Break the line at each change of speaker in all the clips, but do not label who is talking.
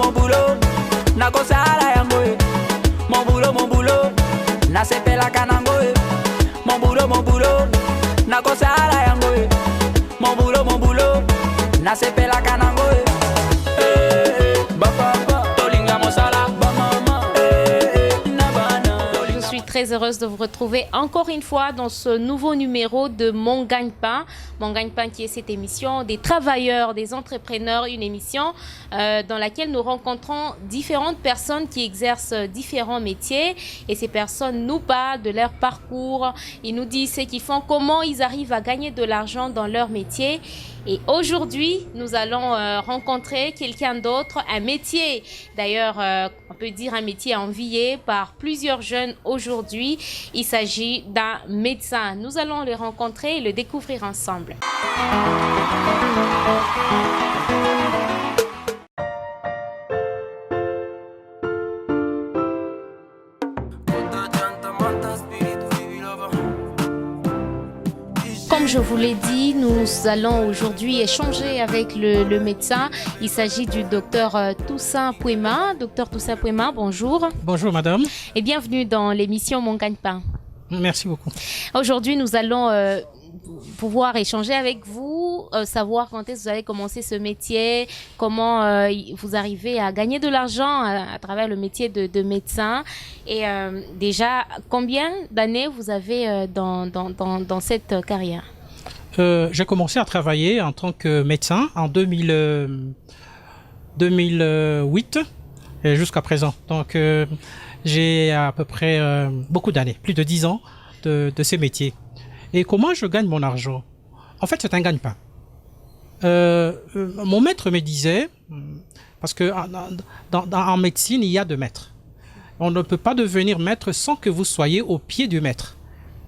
mon boulot, na kosala yango. Mon boulot, na sepela kanango. Mon boulot, na kosala yango. Mon boulot, na sepela kanango.
Je suis très heureuse de vous retrouver encore une fois dans ce nouveau numéro de Mon Gagne-Pain. Mon Gagne-Pain qui est cette émission des travailleurs, des entrepreneurs, une émission dans laquelle nous rencontrons différentes personnes qui exercent différents métiers et ces personnes nous parlent de leur parcours, ils nous disent ce qu'ils font, comment ils arrivent à gagner de l'argent dans leur métier. Et aujourd'hui, nous allons rencontrer quelqu'un d'autre, un métier, d'ailleurs, on peut dire un métier envié par plusieurs jeunes aujourd'hui. Il s'agit d'un médecin. Nous allons le rencontrer et le découvrir ensemble. Comme je vous l'ai dit, nous allons aujourd'hui échanger avec le médecin. Il s'agit du docteur Toussaint Pouema. Docteur Toussaint Pouema, bonjour.
Bonjour madame.
Et bienvenue dans l'émission Mon Gagne-Pain.
Merci beaucoup.
Aujourd'hui, nous allons pouvoir échanger avec vous, savoir quand est-ce que vous avez commencé ce métier, comment vous arrivez à gagner de l'argent à travers le métier de médecin. Et déjà, combien d'années vous avez dans cette carrière?
J'ai commencé à travailler en tant que médecin en 2008 et jusqu'à présent. Donc, j'ai à peu près beaucoup d'années, plus de 10 ans de ce métier. Et comment je gagne mon argent? En fait, c'est un gagne-pain. Mon maître me disait, parce que en médecine, il y a 2 maîtres. On ne peut pas devenir maître sans que vous soyez au pied du maître.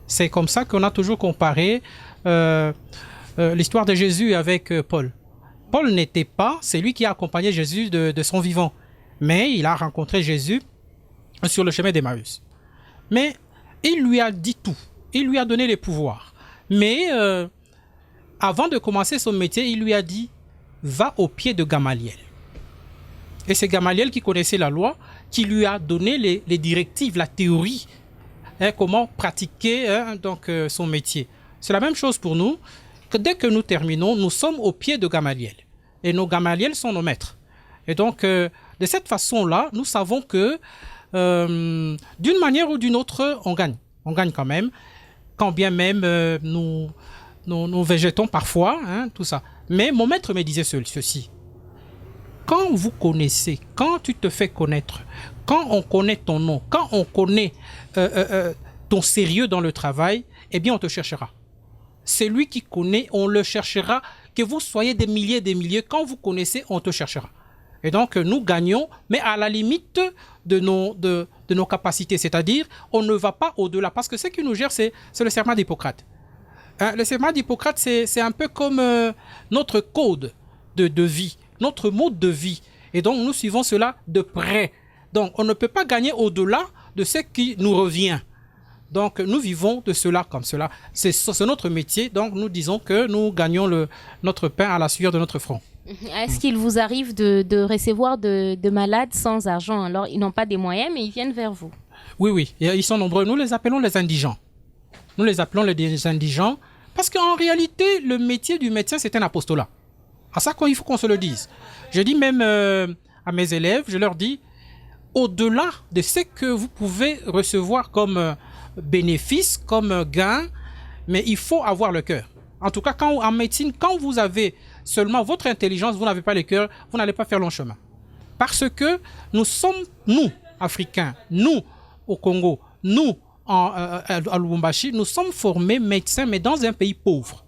C'est comme ça qu'on a toujours comparé l'histoire de Jésus avec Paul. Paul n'était pas celui qui a accompagné Jésus de son vivant, mais il a rencontré Jésus sur le chemin d'Emmaüs. Mais il lui a dit tout. Il lui a donné les pouvoirs. Mais avant de commencer son métier, il lui a dit « Va au pied de Gamaliel ». Et c'est Gamaliel qui connaissait la loi, qui lui a donné les directives, la théorie, comment pratiquer son métier. C'est la même chose pour nous, que dès que nous terminons, nous sommes au pied de Gamaliel. Et nos Gamaliel sont nos maîtres. Et donc, de cette façon-là, nous savons que d'une manière ou d'une autre, on gagne. On gagne quand même. Quand bien même nous végétons parfois, tout ça. Mais mon maître me disait ceci. Quand vous connaissez, quand tu te fais connaître, quand on connaît ton nom, quand on connaît ton sérieux dans le travail, eh bien on te cherchera. Celui qui connaît, on le cherchera. Que vous soyez des milliers, quand vous connaissez, on te cherchera. Et donc nous gagnons, mais à la limite de nos capacités, c'est-à-dire on ne va pas au-delà, parce que ce qui nous gère, c'est le serment d'Hippocrate. Le serment d'Hippocrate, c'est un peu comme notre code de vie, notre mode de vie. Et donc nous suivons cela de près. Donc on ne peut pas gagner au-delà de ce qui nous revient. Donc nous vivons de cela comme cela. C'est notre métier, donc nous disons que nous gagnons notre pain à la sueur de notre front.
Est-ce qu'il vous arrive de recevoir de malades sans argent? Alors, ils n'ont pas des moyens, mais ils viennent vers vous.
Oui, ils sont nombreux. Nous les appelons les indigents. Nous les appelons les indigents parce qu'en réalité, le métier du médecin, c'est un apostolat. À ça, il faut qu'on se le dise. Je dis même à mes élèves, je leur dis, au-delà de ce que vous pouvez recevoir comme bénéfice, comme gain, mais il faut avoir le cœur. En tout cas, en médecine, quand vous avez seulement votre intelligence, vous n'avez pas le cœur, vous n'allez pas faire long chemin. Parce que nous sommes, nous, Africains, nous, au Congo, nous, à Lubumbashi, nous sommes formés médecins, mais dans un pays pauvre.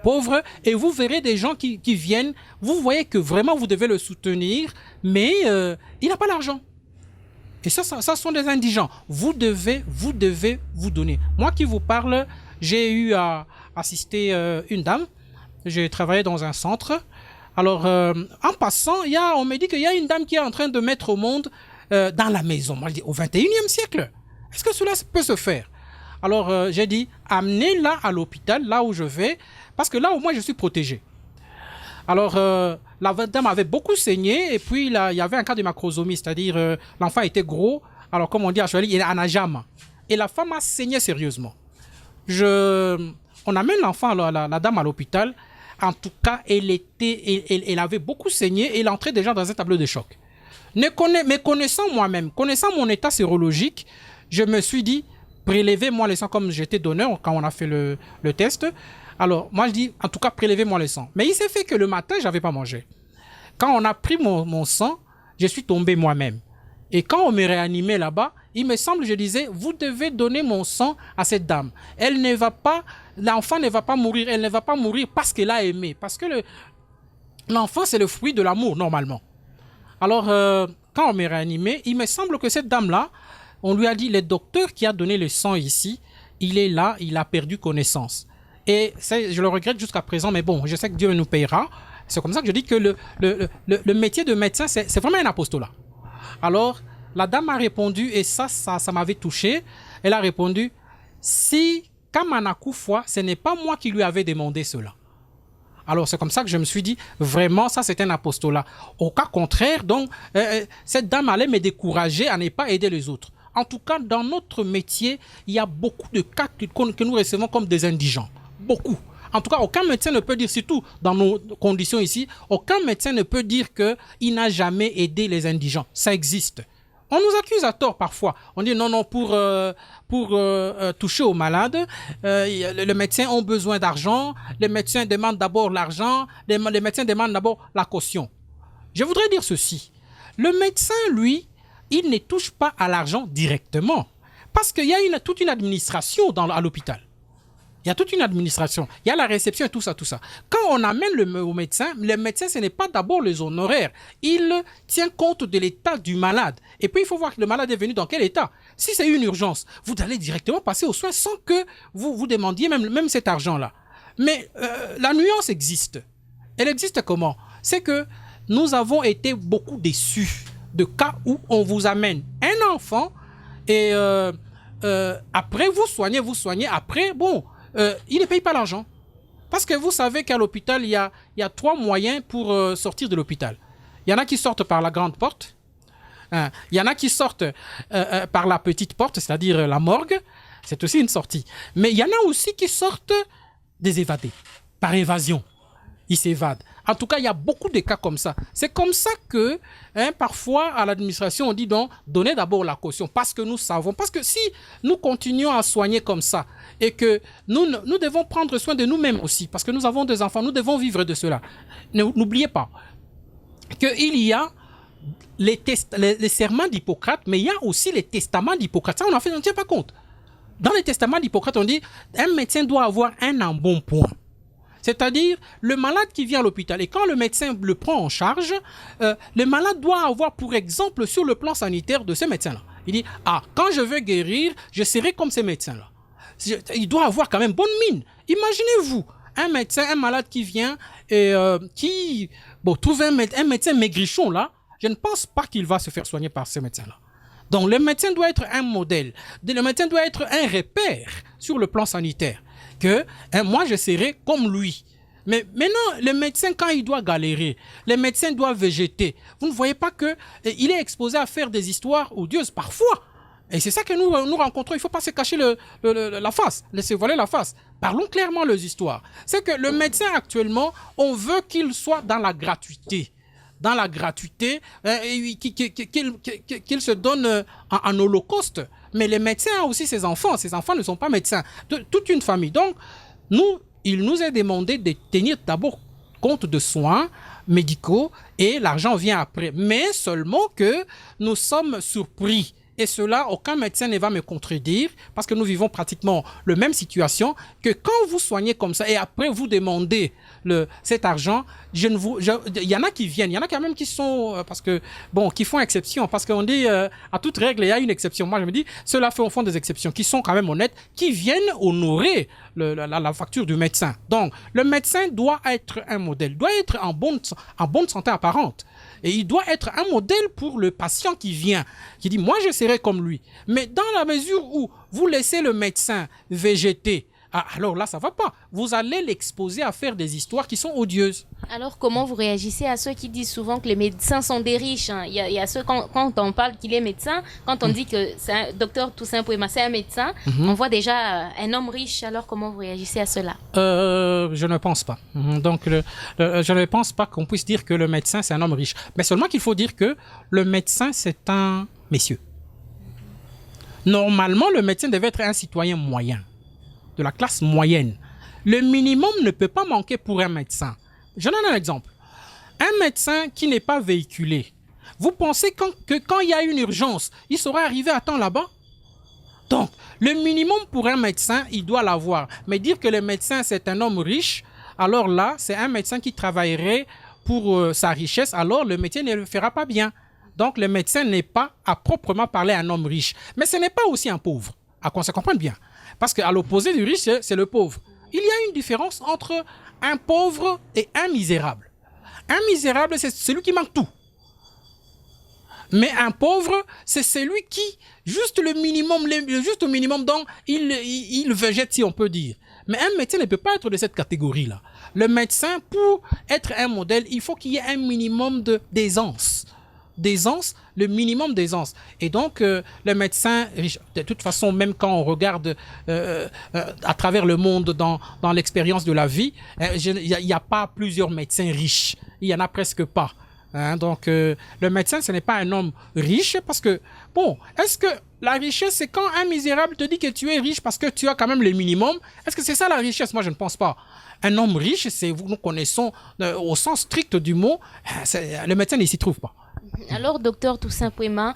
Pauvre, et vous verrez des gens qui viennent, vous voyez que vraiment vous devez le soutenir, mais il n'a pas l'argent. Et ça sont des indigents. Vous devez vous donner. Moi qui vous parle, j'ai eu à assister une dame. J'ai travaillé dans un centre. Alors, en passant, on me dit qu'il y a une dame qui est en train de mettre au monde dans la maison. Moi, je dis, au 21e siècle, est-ce que cela peut se faire? Alors, j'ai dit, amenez-la à l'hôpital, là où je vais, parce que là, au moins, je suis protégé. Alors, la dame avait beaucoup saigné et puis il y avait un cas de macrosomie, c'est-à-dire l'enfant était gros. Alors, comme on dit à Chouali, il est anajama. Et la femme a saigné sérieusement. On amène l'enfant, la dame à l'hôpital. En tout cas, elle avait beaucoup saigné et elle entrait déjà dans un tableau de choc. Mais connaissant moi-même, connaissant mon état sérologique, je me suis dit, prélevez-moi le sang comme j'étais donneur quand on a fait le test. Alors, moi, je dis, en tout cas, prélevez-moi le sang. Mais il s'est fait que le matin, je n'avais pas mangé. Quand on a pris mon sang, je suis tombé moi-même. Et quand on me réanimait là-bas, il me semble, je disais, vous devez donner mon sang à cette dame. L'enfant ne va pas mourir. Elle ne va pas mourir parce qu'elle a aimé. Parce que l'enfant, c'est le fruit de l'amour, normalement. Alors, quand on me réanimé, il me semble que cette dame-là, on lui a dit, le docteur qui a donné le sang ici, il est là, il a perdu connaissance. Et je le regrette jusqu'à présent, mais bon, je sais que Dieu nous payera. C'est comme ça que je dis que le métier de médecin, c'est vraiment un apostolat. Alors, la dame a répondu, et ça m'avait touché. Elle a répondu, si Kamana Koufoua, ce n'est pas moi qui lui avais demandé cela. Alors, c'est comme ça que je me suis dit, vraiment, ça, c'est un apostolat. Au cas contraire, donc, cette dame allait me décourager à ne pas aider les autres. En tout cas, dans notre métier, il y a beaucoup de cas que nous recevons comme des indigents. Beaucoup. En tout cas, aucun médecin ne peut dire, surtout dans nos conditions ici, aucun médecin ne peut dire qu'il n'a jamais aidé les indigents. Ça existe. On nous accuse à tort parfois. On dit non, pour toucher aux malades, les médecins ont besoin d'argent. Les médecins demandent d'abord l'argent. Les médecins demandent d'abord la caution. Je voudrais dire ceci. Le médecin, lui, il ne touche pas à l'argent directement. Parce qu'il y a toute une administration à l'hôpital. Il y a toute une administration. Il y a la réception et tout ça, tout ça. Quand on amène au médecin, le médecin, ce n'est pas d'abord les honoraires. Il tient compte de l'état du malade. Et puis, il faut voir que le malade est venu dans quel état. Si c'est une urgence, vous allez directement passer aux soins sans que vous demandiez même cet argent-là. Mais la nuance existe. Elle existe comment? C'est que nous avons été beaucoup déçus de cas où on vous amène un enfant et après, vous soignez. Après, bon... il ne paye pas l'argent. Parce que vous savez qu'à l'hôpital, il y a 3 moyens pour sortir de l'hôpital. Il y en a qui sortent par la grande porte. Il y en a qui sortent par la petite porte, c'est-à-dire la morgue. C'est aussi une sortie. Mais il y en a aussi qui sortent des évadés, par évasion. Ils s'évadent. En tout cas, il y a beaucoup de cas comme ça. C'est comme ça que, parfois, à l'administration, on dit donc, donnez d'abord la caution. Parce que nous savons. Parce que si nous continuons à soigner comme ça, et que nous devons prendre soin de nous-mêmes aussi, parce que nous avons des enfants, nous devons vivre de cela. N'oubliez pas qu'il y a les serments d'Hippocrate, mais il y a aussi les testaments d'Hippocrate. Ça, on ne tient pas compte. Dans les testaments d'Hippocrate, on dit, un médecin doit avoir un embonpoint. C'est-à-dire, le malade qui vient à l'hôpital, et quand le médecin le prend en charge, le malade doit avoir pour exemple sur le plan sanitaire de ce médecin-là. Il dit, quand je veux guérir, je serai comme ce médecin-là. Il doit avoir quand même bonne mine. Imaginez-vous, un malade qui vient et qui trouve un médecin maigrichon là, je ne pense pas qu'il va se faire soigner par ce médecin-là. Donc, le médecin doit être un modèle. Le médecin doit être un repère sur le plan sanitaire. Que moi je serai comme lui. Mais maintenant, le médecin, quand il doit galérer, le médecin doit végéter. Vous ne voyez pas qu'il est exposé à faire des histoires odieuses parfois. Et c'est ça que nous rencontrons. Il ne faut pas se cacher la face, laisser voiler la face. Parlons clairement les histoires. C'est que le médecin actuellement, on veut qu'il soit dans la gratuité. Dans la gratuité, qu'il se donne en holocauste. Mais les médecins ont aussi ses enfants. Ces enfants ne sont pas médecins. Toute une famille. Donc, il nous est demandé de tenir d'abord compte de soins médicaux et l'argent vient après. Mais seulement que nous sommes surpris. Et cela, aucun médecin ne va me contredire parce que nous vivons pratiquement la même situation que quand vous soignez comme ça et après vous demandez cet argent, il y en a qui viennent, il y en a quand même qui sont, qui font exception parce qu'on dit à toute règle, il y a une exception. Moi, je me dis, ceux-là font des exceptions qui sont quand même honnêtes, qui viennent honorer la facture du médecin. Donc, le médecin doit être un modèle, doit être en bonne santé apparente. Et il doit être un modèle pour le patient qui vient, qui dit « moi je serai comme lui ». Mais dans la mesure où vous laissez le médecin végéter, Ah, alors là, ça va pas. Vous allez l'exposer à faire des histoires qui sont odieuses.
Alors, comment vous réagissez à ceux qui disent souvent que les médecins sont des riches, hein? Il y a ceux, quand on parle qu'il est médecin, quand on dit que c'est un docteur Toussaint Pouema, c'est un médecin, on voit déjà un homme riche. Alors, comment vous réagissez à cela?
Je ne pense pas. Donc, je ne pense pas qu'on puisse dire que le médecin, c'est un homme riche. Mais seulement qu'il faut dire que le médecin, c'est un messieurs. Normalement, le médecin devait être un citoyen moyen, de la classe moyenne. Le minimum ne peut pas manquer pour un médecin. Je donne un exemple. Un médecin qui n'est pas véhiculé, vous pensez que quand il y a une urgence, il sera arrivé à temps là-bas? Donc, le minimum pour un médecin, il doit l'avoir. Mais dire que le médecin, c'est un homme riche, alors là, c'est un médecin qui travaillerait pour sa richesse, alors le métier ne le fera pas bien. Donc, le médecin n'est pas, à proprement parler, un homme riche. Mais ce n'est pas aussi un pauvre, à qu'on se comprenne bien. Parce qu'à l'opposé du riche, c'est le pauvre. Il y a une différence entre un pauvre et un misérable. Un misérable, c'est celui qui manque tout. Mais un pauvre, c'est celui qui, juste le minimum dont il végète, si on peut dire. Mais un médecin ne peut pas être de cette catégorie-là. Le médecin, pour être un modèle, il faut qu'il y ait un minimum d'aisance. D'aisance, le minimum d'aisance. Et donc, le médecin, de toute façon, même quand on regarde à travers le monde dans l'expérience de la vie, il n'y a pas plusieurs médecins riches. Il n'y en a presque pas. Donc, le médecin, ce n'est pas un homme riche parce que, bon, est-ce que la richesse, c'est quand un misérable te dit que tu es riche parce que tu as quand même le minimum? Est-ce que c'est ça la richesse? Moi, je ne pense pas. Un homme riche, nous connaissons au sens strict du mot, le médecin ne s'y trouve pas.
Alors, docteur Toussaint Pouema,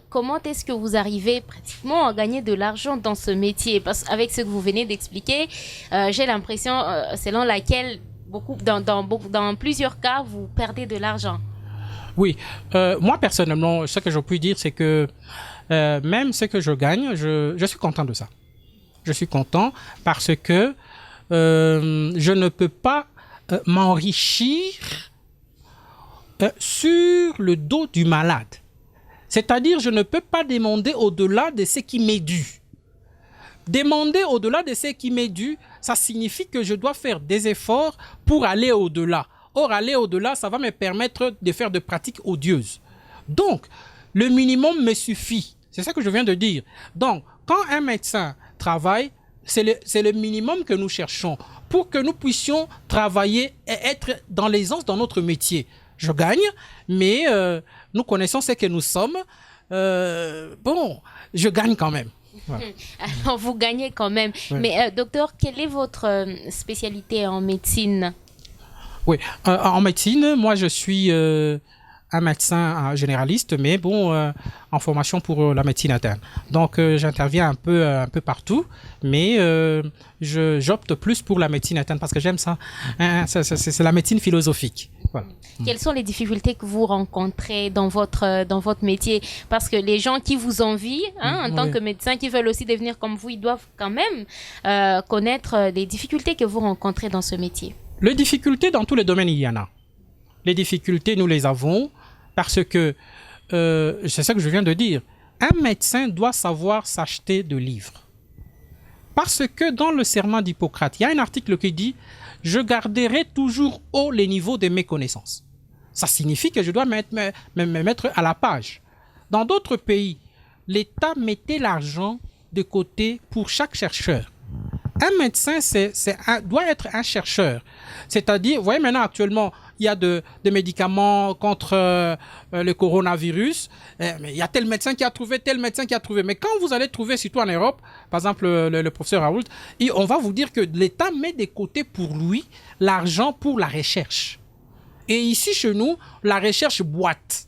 comment est-ce que vous arrivez pratiquement à gagner de l'argent dans ce métier? Parce qu'avec ce que vous venez d'expliquer, j'ai l'impression selon laquelle dans plusieurs cas, vous perdez de l'argent.
Oui, moi personnellement, ce que je puis dire, c'est que même ce que je gagne, je suis content de ça. Je suis content parce que je ne peux pas m'enrichir sur le dos du malade. C'est-à-dire, je ne peux pas demander au-delà de ce qui m'est dû. Demander au-delà de ce qui m'est dû, ça signifie que je dois faire des efforts pour aller au-delà. Or, aller au-delà, ça va me permettre de faire des pratiques odieuses. Donc, le minimum me suffit. C'est ça que je viens de dire. Donc, quand un médecin travaille, c'est le minimum que nous cherchons pour que nous puissions travailler et être dans l'aisance dans notre métier. Je gagne, mais nous connaissons ce que nous sommes. Bon, je gagne quand même. Voilà.
Alors, vous gagnez quand même. Oui. Mais docteur, quelle est votre spécialité en médecine?
Oui, en médecine, moi je suis un médecin généraliste, mais bon, en formation pour la médecine interne. Donc j'interviens un peu partout, mais j'opte plus pour la médecine interne parce que j'aime ça. C'est la médecine philosophique. Voilà.
Quelles sont les difficultés que vous rencontrez dans votre métier? Parce que les gens qui vous envient, en tant que médecin, qui veulent aussi devenir comme vous, ils doivent quand même connaître les difficultés que vous rencontrez dans ce métier.
Les difficultés, dans tous les domaines, il y en a. Les difficultés, nous les avons parce que, c'est ça que je viens de dire, un médecin doit savoir s'acheter de livres. Parce que dans le serment d'Hippocrate, il y a un article qui dit « Je garderai toujours haut les niveaux de mes connaissances ». Ça signifie que je dois me mettre à la page. Dans d'autres pays, l'État mettait l'argent de côté pour chaque chercheur. Un médecin doit être un chercheur. C'est-à-dire, vous voyez maintenant actuellement, il y a des médicaments contre le coronavirus. Mais il y a tel médecin qui a trouvé, tel médecin qui a trouvé. Mais quand vous allez trouver, surtout en Europe, par exemple le professeur Raoult, on va vous dire que l'État met de côté pour lui l'argent pour la recherche. Et ici, chez nous, la recherche boite.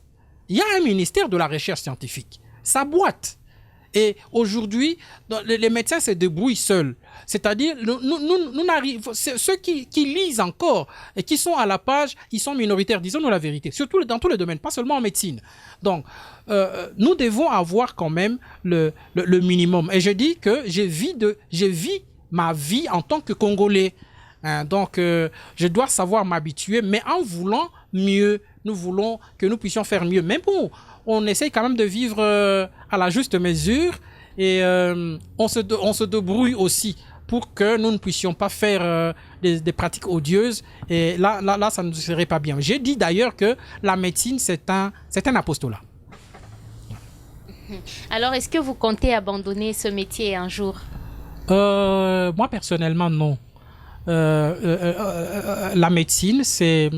Il y a un ministère de la recherche scientifique. Ça boite. Et aujourd'hui, les médecins se débrouillent seuls. C'est-à-dire, ceux qui lisent encore et qui sont à la page, ils sont minoritaires, disons-nous la vérité, surtout dans tous les domaines, pas seulement en médecine. Donc, nous devons avoir quand même le minimum. Et je dis que je vis ma vie en tant que Congolais. Donc, je dois savoir m'habituer, mais en voulant mieux, nous voulons que nous puissions faire mieux. Mais bon, on essaye quand même de vivre à la juste mesure et on se débrouille aussi pour que nous ne puissions pas faire des pratiques odieuses. Et là, ça ne serait pas bien. J'ai dit d'ailleurs que la médecine, c'est un apostolat.
Alors, est-ce que vous comptez abandonner ce métier un jour?
Moi, personnellement, non. La médecine, c'est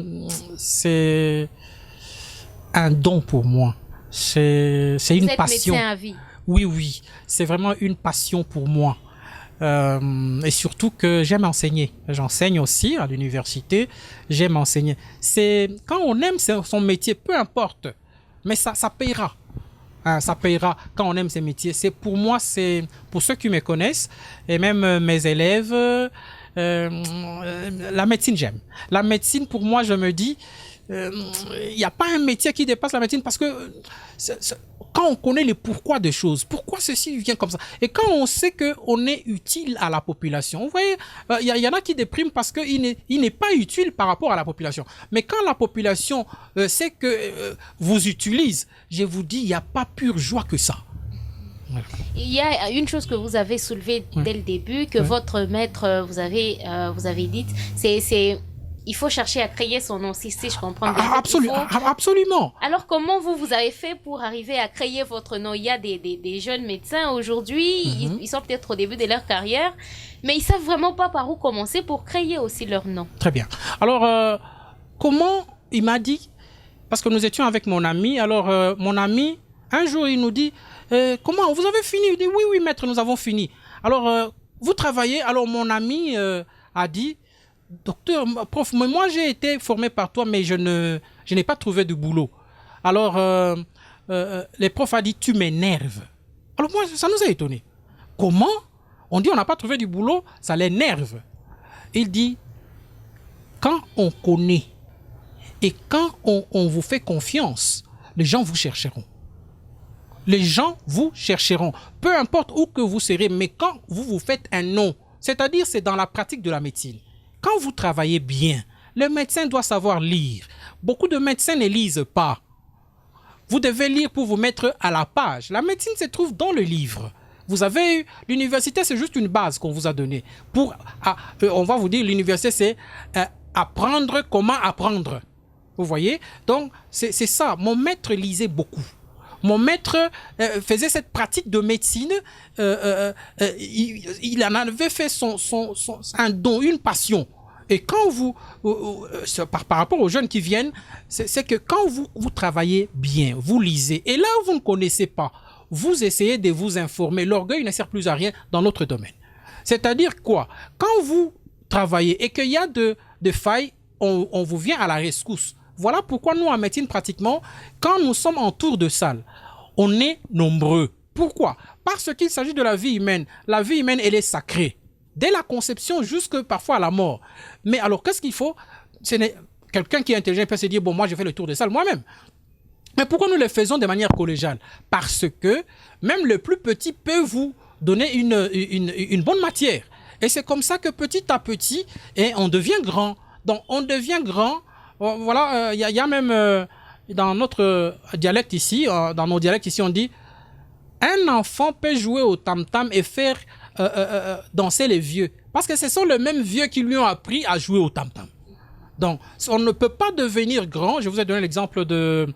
un don pour moi. C'est une passion.
Médecin à vie.
Oui, c'est vraiment une passion pour moi. Et surtout que j'aime enseigner. J'enseigne aussi à l'université. J'aime enseigner. C'est quand on aime son métier, peu importe, mais ça payera. Hein, ça payera quand on aime ses métiers. C'est pour moi, c'est pour ceux qui me connaissent et même mes élèves. La médecine, j'aime. La médecine, pour moi, je me dis, il n'y a pas un métier qui dépasse la médecine parce que quand on connaît les pourquoi des choses, pourquoi ceci vient comme ça, et quand on sait qu'on est utile à la population, vous voyez, il y en a qui dépriment parce qu'il n'est pas utile par rapport à la population. Mais quand la population sait que vous utilise, je vous dis, il n'y a pas pure joie que ça.
Il y a une chose que vous avez soulevée dès le début, que votre maître vous avez dit, c'est il faut chercher à créer son nom, si je comprends bien.
Absolument.
Alors, comment vous avez fait pour arriver à créer votre nom? Il y a des jeunes médecins aujourd'hui, ils sont peut-être au début de leur carrière, mais ils savent vraiment pas par où commencer pour créer aussi leur nom. Très bien.
Alors, comment il m'a dit, parce que nous étions avec mon ami, alors mon ami, un jour, il nous dit, comment, vous avez fini? Il dit, oui, maître, nous avons fini. Alors, vous travaillez? Alors, mon ami a dit, docteur, prof, moi j'ai été formé par toi, mais je n'ai pas trouvé de boulot. Alors, les profs a dit, tu m'énerves. Alors moi, ça nous a étonnés. Comment? On dit, on n'a pas trouvé du boulot, ça l'énerve. Il dit, quand on connaît et quand on vous fait confiance, les gens vous chercheront. Les gens vous chercheront. Peu importe où que vous serez, mais quand vous vous faites un nom, c'est-à-dire c'est dans la pratique de la médecine. Quand vous travaillez bien, le médecin doit savoir lire. Beaucoup de médecins ne lisent pas. Vous devez lire pour vous mettre à la page. La médecine se trouve dans le livre. Vous avez eu l'université, c'est juste une base qu'on vous a donnée. On va vous dire, l'université, c'est apprendre comment apprendre. Vous voyez? Donc, c'est ça. Mon maître lisait beaucoup. Mon maître faisait cette pratique de médecine. Il en avait fait un don, une passion. Et quand par rapport aux jeunes qui viennent, c'est que quand vous travaillez bien, vous lisez, et là où vous ne connaissez pas, vous essayez de vous informer. L'orgueil ne sert plus à rien dans notre domaine. C'est-à-dire quoi? Quand vous travaillez et qu'il y a de failles, on vous vient à la rescousse. Voilà pourquoi nous, en médecine, pratiquement, quand nous sommes en tour de salle, on est nombreux. Pourquoi? Parce qu'il s'agit de la vie humaine. La vie humaine, elle est sacrée. Dès la conception jusque parfois à la mort. Mais alors, qu'est-ce qu'il faut? Quelqu'un qui est intelligent peut se dire, bon, moi, je fais le tour de salle moi-même. Mais pourquoi nous le faisons de manière collégiale? Parce que même le plus petit peut vous donner une bonne matière. Et c'est comme ça que petit à petit, on devient grand. Donc, on devient grand. Voilà, il y a même dans notre dialecte ici, dans nos dialectes ici, on dit un enfant peut jouer au tam-tam et faire danser les vieux. Parce que ce sont les mêmes vieux qui lui ont appris à jouer au tam-tam. Donc, on ne peut pas devenir grand. Je vous ai donné l'exemple de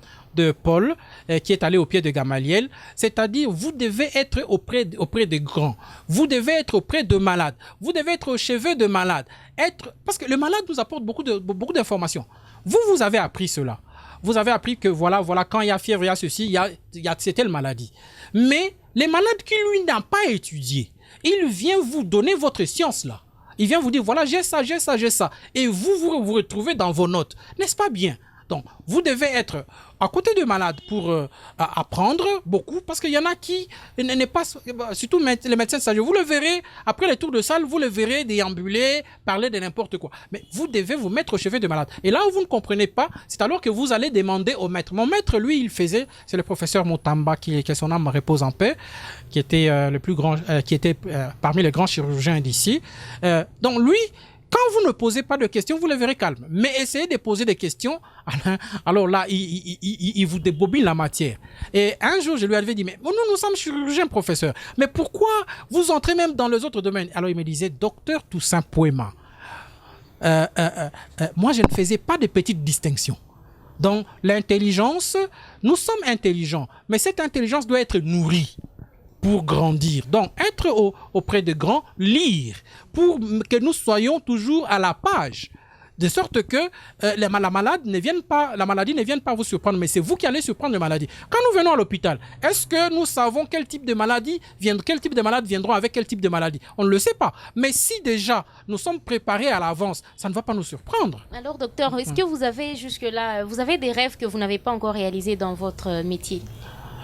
Paul qui est allé au pied de Gamaliel. C'est-à-dire, vous devez être auprès des grands. Vous devez être auprès de malades. Vous devez être au chevet de malades. Parce que le malade nous apporte beaucoup d'informations. Vous avez appris cela. Vous avez appris que voilà, quand il y a fièvre, il y a ceci, il y a telle maladie. Mais les malades qui, lui, n'a pas étudié, il vient vous donner votre science là. Il vient vous dire, voilà, j'ai ça. Et vous retrouvez dans vos notes. N'est-ce pas bien? Donc, vous devez être à côté de malades pour apprendre beaucoup, parce qu'il y en a qui n'est pas, surtout les médecins stagiaires, vous le verrez, après les tours de salle, vous le verrez déambuler, parler de n'importe quoi. Mais vous devez vous mettre au chevet de malade. Et là où vous ne comprenez pas, c'est alors que vous allez demander au maître. Mon maître, lui, il faisait, c'est le professeur Motamba, qui son âme repose en paix, qui était le plus grand, qui était parmi les grands chirurgiens d'ici. Donc lui, Quand vous ne posez pas de questions, vous les verrez calmes. Mais essayez de poser des questions, alors là, il vous débobine la matière. Et un jour, je lui avais dit, mais nous sommes chirurgiens, professeur. Mais pourquoi vous entrez même dans les autres domaines? Alors il me disait, docteur Toussaint Pouema, moi je ne faisais pas de petites distinctions. Dans l'intelligence, nous sommes intelligents, mais cette intelligence doit être nourrie pour grandir. Donc, être auprès de grands, lire, pour que nous soyons toujours à la page, de sorte que la maladie ne vienne pas vous surprendre, mais c'est vous qui allez surprendre la maladie. Quand nous venons à l'hôpital, est-ce que nous savons quel type de malades viendront avec quel type de maladie? On ne le sait pas. Mais si déjà nous sommes préparés à l'avance, ça ne va pas nous surprendre.
Alors, docteur, est-ce que vous avez jusque-là, vous avez des rêves que vous n'avez pas encore réalisés dans votre métier?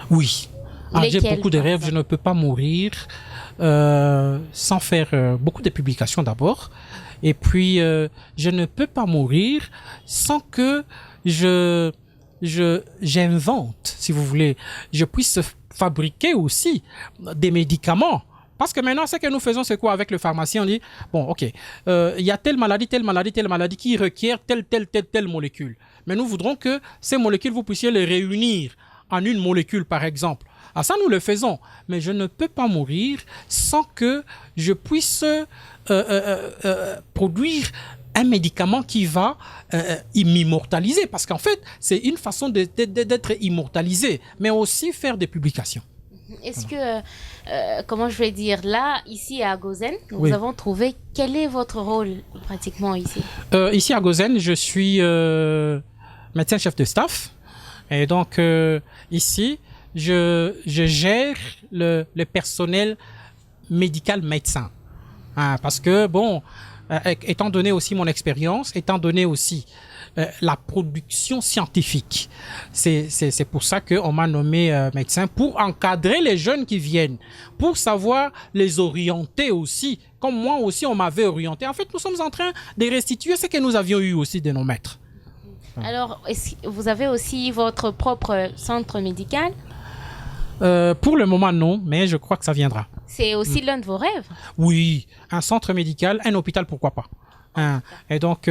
Oui. J'ai beaucoup de rêves. Je ne peux pas mourir sans faire beaucoup de publications d'abord. Et puis, je ne peux pas mourir sans que j'invente, si vous voulez, je puisse fabriquer aussi des médicaments. Parce que maintenant, ce que nous faisons, c'est quoi avec le pharmacien? On dit, bon, ok, il y a telle maladie qui requiert telle molécule. Mais nous voudrons que ces molécules, vous puissiez les réunir en une molécule, par exemple. Ah, ça, nous le faisons. Mais je ne peux pas mourir sans que je puisse produire un médicament qui va m'immortaliser. Parce qu'en fait, c'est une façon d'être immortalisé, mais aussi faire des publications.
Est-ce que, comment je vais dire, là, ici à Gozen, nous avons trouvé, quel est votre rôle pratiquement ici?
Ici à Gozen, je suis médecin-chef de staff. Et donc, ici, je gère le personnel médical médecin. Parce que, bon, étant donné aussi mon expérience, étant donné aussi la production scientifique, c'est pour ça qu'on m'a nommé médecin, pour encadrer les jeunes qui viennent, pour savoir les orienter aussi, comme moi aussi on m'avait orienté. En fait, nous sommes en train de restituer ce que nous avions eu aussi de nos maîtres.
Alors, vous avez aussi votre propre centre médical?
Pour le moment, non, mais je crois que ça viendra.
C'est aussi l'un de vos rêves?
Oui, un centre médical, un hôpital, pourquoi pas. Et donc,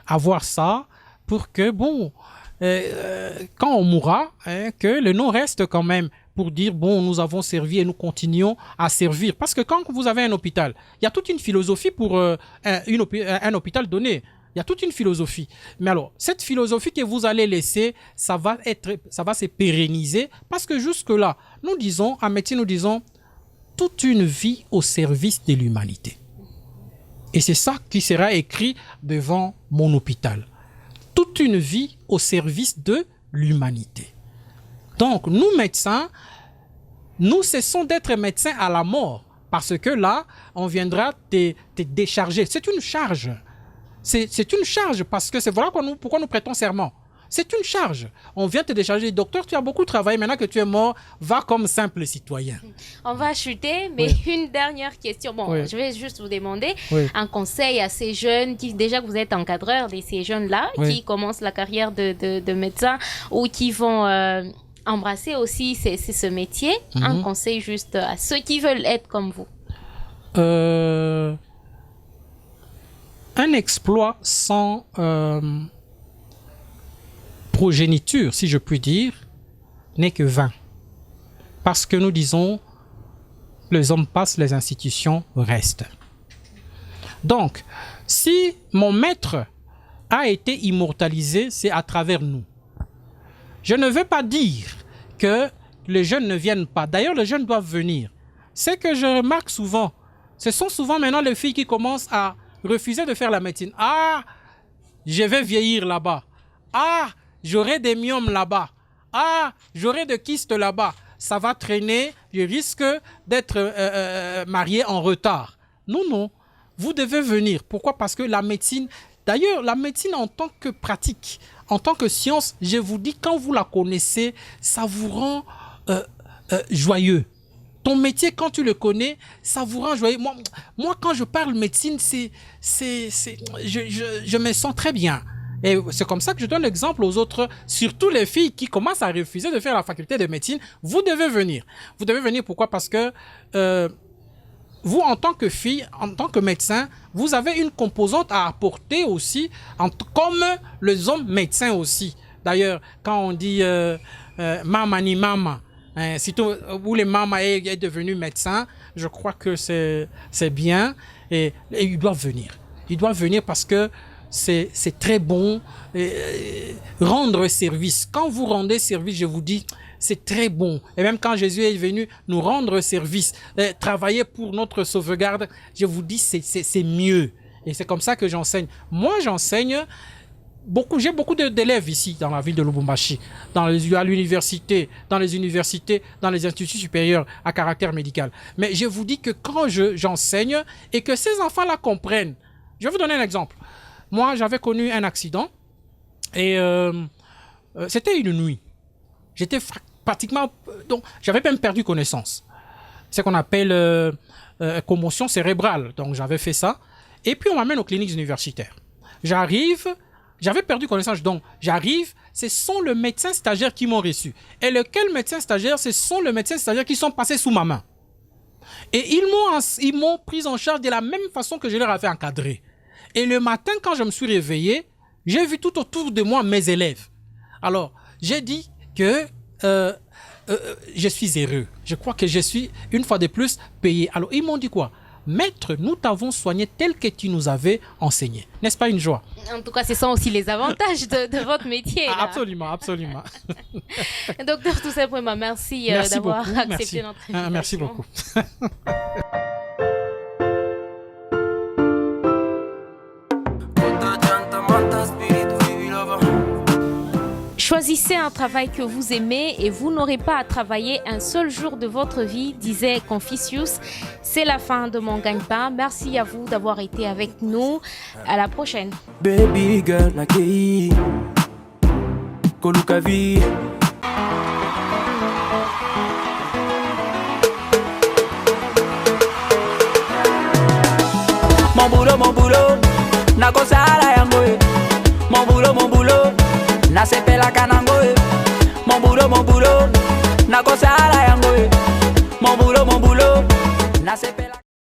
avoir ça pour que, bon, quand on mourra, que le nom reste quand même pour dire, bon, nous avons servi et nous continuons à servir. Parce que quand vous avez un hôpital, il y a toute une philosophie pour un hôpital donné. Il y a toute une philosophie. Mais alors, cette philosophie que vous allez laisser, ça va se pérenniser parce que jusque-là, nous disons, en médecine, nous disons toute une vie au service de l'humanité. Et c'est ça qui sera écrit devant mon hôpital. Toute une vie au service de l'humanité. Donc, nous médecins, nous cessons d'être médecins à la mort parce que là, on viendra te décharger. C'est une charge. C'est une charge parce que c'est voilà pourquoi nous prêtons serment. C'est une charge. On vient te décharger. Docteur, tu as beaucoup travaillé. Maintenant que tu es mort, va comme simple citoyen.
On va chuter, mais une dernière question. Bon, je vais juste vous demander un conseil à ces jeunes qui, déjà que vous êtes encadreur de ces jeunes-là, qui commencent la carrière de médecin ou qui vont embrasser aussi ce métier. Un conseil juste à ceux qui veulent être comme vous. Un exploit sans progéniture, si je puis dire, n'est que vain. Parce que nous disons, les hommes passent, les institutions restent. Donc, si mon maître a été immortalisé, c'est à travers nous. Je ne veux pas dire que les jeunes ne viennent pas. D'ailleurs, les jeunes doivent venir. Ce que je remarque souvent, ce sont souvent maintenant les filles qui commencent à refuser de faire la médecine. Ah, je vais vieillir là-bas. Ah, j'aurai des myomes là-bas. Ah, j'aurai des kystes là-bas. Ça va traîner, je risque d'être marié en retard. Non, non, vous devez venir. Pourquoi? Parce que la médecine, d'ailleurs, la médecine en tant que pratique, en tant que science, je vous dis, quand vous la connaissez, ça vous rend joyeux. Ton métier, quand tu le connais, ça vous rend joyeux. Moi quand je parle médecine, je me sens très bien. Et c'est comme ça que je donne l'exemple aux autres, surtout les filles qui commencent à refuser de faire la faculté de médecine. Vous devez venir. Vous devez venir, pourquoi? Parce que
vous, en tant que fille, en tant que médecin, vous avez une composante à apporter aussi, comme les hommes médecins aussi. D'ailleurs, quand on dit mama ni mama, hein, surtout où les mamas est devenu médecin, je crois que c'est bien et ils doivent venir. Ils doivent venir parce que c'est très bon. Rendre service. Quand vous rendez service, je vous dis, c'est très bon. Et même quand Jésus est venu nous rendre service, travailler pour notre sauvegarde, je vous dis, c'est mieux. Et c'est comme ça que j'enseigne. Moi, j'enseigne j'ai beaucoup d'élèves ici dans la ville de Lubumbashi, à l'université, dans les universités, dans les instituts supérieurs à caractère médical. Mais je vous dis que quand j'enseigne et que ces enfants-là comprennent, je vais vous donner un exemple. Moi, j'avais connu un accident et c'était une nuit. J'étais pratiquement... donc, j'avais même perdu connaissance. C'est ce qu'on appelle commotion cérébrale. Donc, j'avais fait ça. Et puis, on m'amène aux cliniques universitaires. J'avais perdu connaissance. Donc, j'arrive, ce sont les médecins stagiaires qui m'ont reçu. Et lequel médecin stagiaire? Ce sont les médecins stagiaires qui sont passés sous ma main. Et ils m'ont pris en charge de la même façon que je leur avais encadré. Et le matin, quand je me suis réveillé, j'ai vu tout autour de moi mes élèves. Alors, j'ai dit que je suis heureux. Je crois que je suis, une fois de plus, payé. Alors, ils m'ont dit quoi? Maître, nous t'avons soigné tel que tu nous avais enseigné. N'est-ce pas une joie?
En tout cas, ce sont aussi les avantages de votre métier. Là.
Absolument, absolument.
Docteur, tout simplement, merci d'avoir accepté notre invitation.
Merci beaucoup.
Choisissez un travail que vous aimez et vous n'aurez pas à travailler un seul jour de votre vie, disait Confucius. C'est la fin de Mon Gagne-Pain. Merci à vous d'avoir été avec nous. À la prochaine.
Baby girl, nakei Kolukavi.
Mon boulot, na kosala yango. Mon boulot, na sepela kanango. Mon boulot, na kosala yango. Mon boulot, na sepela